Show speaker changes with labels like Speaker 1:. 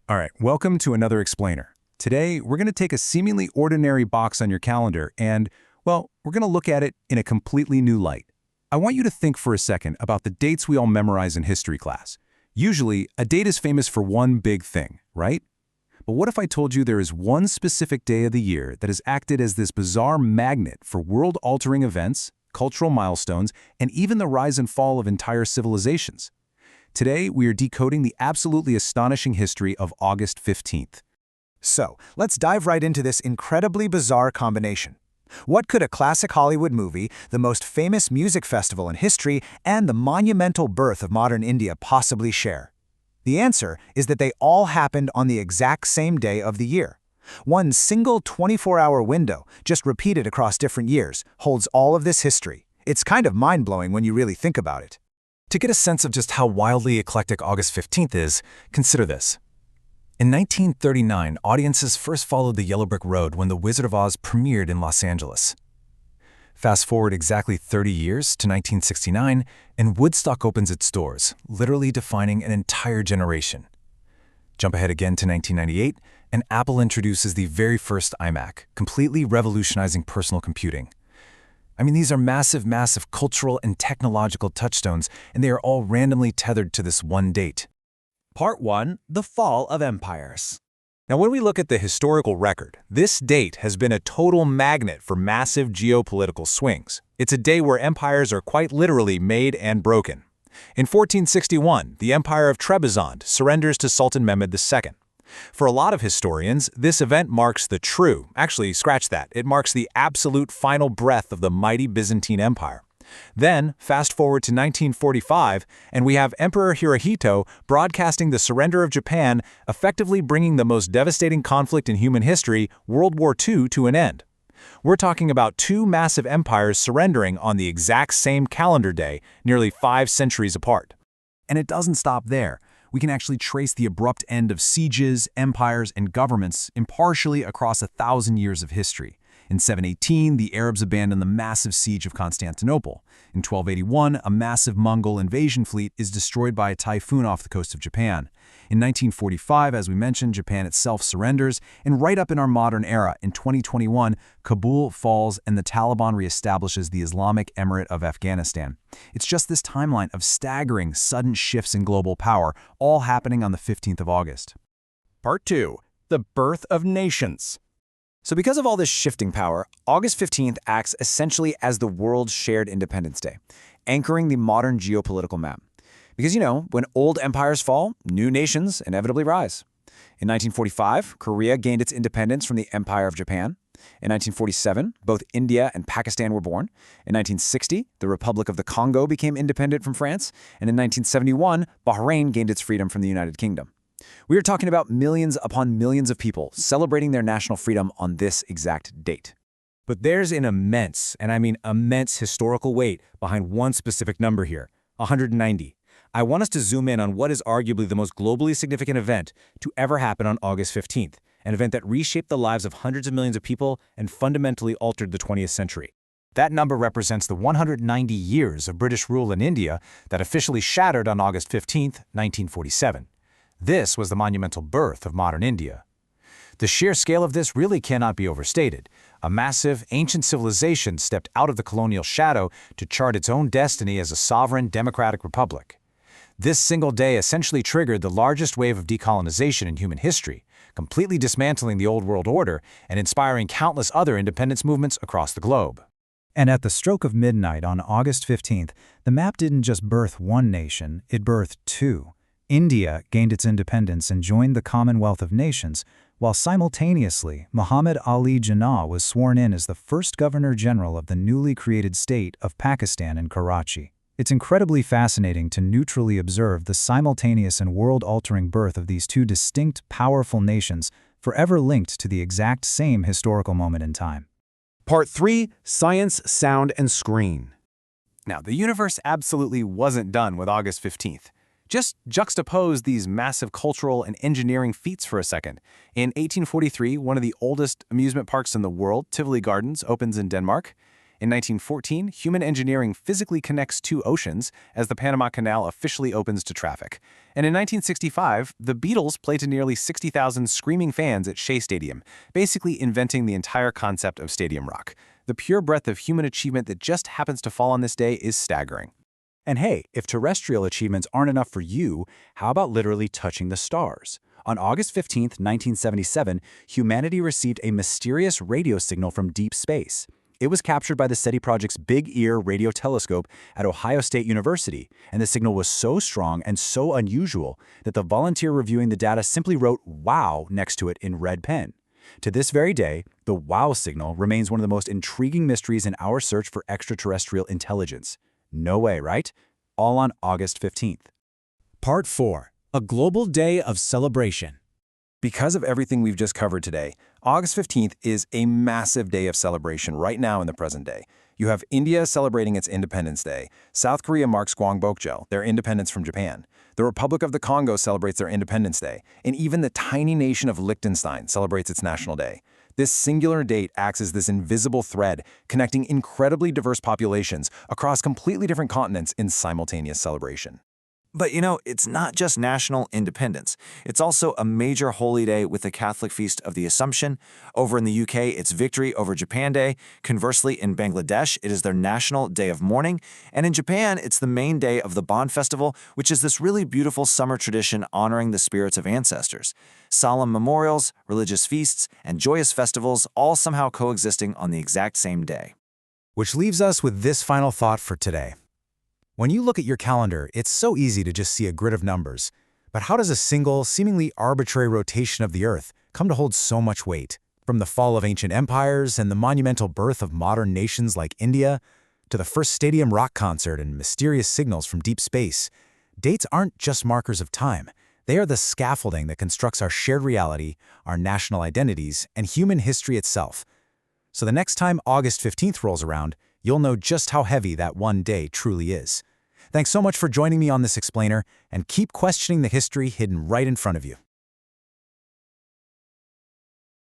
Speaker 1: All right, welcome to another explainer. Today, we're going to take a seemingly ordinary box on your calendar and, well, we're going to look at it in a completely new light. I want you to think for a second about the dates we all memorize in history class. Usually, a date is famous for one big thing, right? But what if I told you there is one specific day of the year that has acted as this bizarre magnet for world-altering events, cultural milestones, and even the rise and fall of entire civilizations? Today, we are decoding the absolutely astonishing history of August 15th.
Speaker 2: So, let's dive right into this incredibly bizarre combination. What could a classic Hollywood movie, the most famous music festival in history, and the monumental birth of modern India possibly share? The answer is that they all happened on the exact same day of the year. One single 24-hour window, just repeated across different years, holds all of this history. It's kind of mind-blowing when you really think about it.
Speaker 3: To get a sense of just how wildly eclectic August 15th is, consider this. In 1939, audiences first followed the Yellow Brick Road when The Wizard of Oz premiered in Los Angeles. Fast forward exactly 30 years to 1969, and Woodstock opens its doors, literally defining an entire generation. Jump ahead again to 1998, and Apple introduces the very first iMac, completely revolutionizing personal computing. I mean, these are massive cultural and technological touchstones, and they are all randomly tethered to this one date.
Speaker 4: Part 1. The Fall of Empires. Now, when we look at the historical record, this date has been a total magnet for massive geopolitical swings. It's a day where empires are quite literally made and broken. In 1461, the Empire of Trebizond surrenders to Sultan Mehmed II. For a lot of historians, this event marks the it marks the absolute final breath of the mighty Byzantine Empire. Then, fast forward to 1945, and we have Emperor Hirohito broadcasting the surrender of Japan, effectively bringing the most devastating conflict in human history, World War II, to an end. We're talking about two massive empires surrendering on the exact same calendar day, nearly 5 centuries apart.
Speaker 1: And it doesn't stop there. We can actually trace the abrupt end of sieges, empires, and governments impartially across 1,000 years of history. In 718, the Arabs abandoned the massive siege of Constantinople. In 1281, a massive Mongol invasion fleet is destroyed by a typhoon off the coast of Japan. In 1945, as we mentioned, Japan itself surrenders, and right up in our modern era, in 2021, Kabul falls and the Taliban reestablishes the Islamic Emirate of Afghanistan. It's just this timeline of staggering, sudden shifts in global power, all happening on the 15th of August.
Speaker 4: Part 2. The Birth of Nations.
Speaker 2: So because of all this shifting power, August 15th acts essentially as the world's shared Independence Day, anchoring the modern geopolitical map. Because, when old empires fall, new nations inevitably rise. In 1945, Korea gained its independence from the Empire of Japan. In 1947, both India and Pakistan were born. In 1960, the Republic of the Congo became independent from France. And in 1971, Bahrain gained its freedom from the United Kingdom. We are talking about millions upon millions of people celebrating their national freedom on this exact date.
Speaker 4: But there's an immense, and I mean immense, historical weight behind one specific number here, 190. I want us to zoom in on what is arguably the most globally significant event to ever happen on August 15th, an event that reshaped the lives of hundreds of millions of people and fundamentally altered the 20th century.
Speaker 1: That number represents the 190 years of British rule in India that officially shattered on August 15th, 1947. This was the monumental birth of modern India. The sheer scale of this really cannot be overstated. A massive, ancient civilization stepped out of the colonial shadow to chart its own destiny as a sovereign democratic republic. This single day essentially triggered the largest wave of decolonization in human history, completely dismantling the old world order and inspiring countless other independence movements across the globe.
Speaker 5: And at the stroke of midnight on August 15th, the map didn't just birth one nation, it birthed two. India gained its independence and joined the Commonwealth of Nations, while simultaneously, Muhammad Ali Jinnah was sworn in as the first Governor-General of the newly created state of Pakistan in Karachi. It's incredibly fascinating to neutrally observe the simultaneous and world-altering birth of these two distinct, powerful nations, forever linked to the exact same historical moment in time.
Speaker 4: Part 3. Science, Sound, and Screen.
Speaker 1: Now, the universe absolutely wasn't done with August 15th. Just juxtapose these massive cultural and engineering feats for a second. In 1843, one of the oldest amusement parks in the world, Tivoli Gardens, opens in Denmark.
Speaker 4: In 1914, human engineering physically connects two oceans as the Panama Canal officially opens to traffic. And in 1965, the Beatles play to nearly 60,000 screaming fans at Shea Stadium, basically inventing the entire concept of stadium rock. The pure breadth of human achievement that just happens to fall on this day is staggering.
Speaker 2: And hey, if terrestrial achievements aren't enough for you, how about literally touching the stars? On August 15, 1977, humanity received a mysterious radio signal from deep space. It was captured by the SETI project's Big Ear radio telescope at Ohio State University, and the signal was so strong and so unusual that the volunteer reviewing the data simply wrote "wow" next to it in red pen. To this very day, the WOW signal remains one of the most intriguing mysteries in our search for extraterrestrial intelligence. No way, right? All on August 15th.
Speaker 5: Part 4. A global day of celebration.
Speaker 4: Because of everything we've just covered today, August 15th is a massive day of celebration right now in the present day. You have India celebrating its Independence Day. South Korea marks Gwangbokjeol, their independence from Japan. The Republic of the Congo celebrates their Independence Day. And even the tiny nation of Liechtenstein celebrates its National Day. This singular date acts as this invisible thread, connecting incredibly diverse populations across completely different continents in simultaneous celebration.
Speaker 1: But you know, it's not just national independence. It's also a major holy day with the Catholic Feast of the Assumption. Over in the UK, it's Victory over Japan Day. Conversely, in Bangladesh, it is their National Day of Mourning. And in Japan, it's the main day of the Bon Festival, which is this really beautiful summer tradition honoring the spirits of ancestors. Solemn memorials, religious feasts, and joyous festivals all somehow coexisting on the exact same day.
Speaker 3: Which leaves us with this final thought for today. When you look at your calendar, it's so easy to just see a grid of numbers. But how does a single, seemingly arbitrary rotation of the Earth come to hold so much weight? From the fall of ancient empires and the monumental birth of modern nations like India, to the first stadium rock concert and mysterious signals from deep space, dates aren't just markers of time. They are the scaffolding that constructs our shared reality, our national identities, and human history itself. So the next time August 15th rolls around, you'll know just how heavy that one day truly is. Thanks so much for joining me on this explainer, and keep questioning the history hidden right in front of you.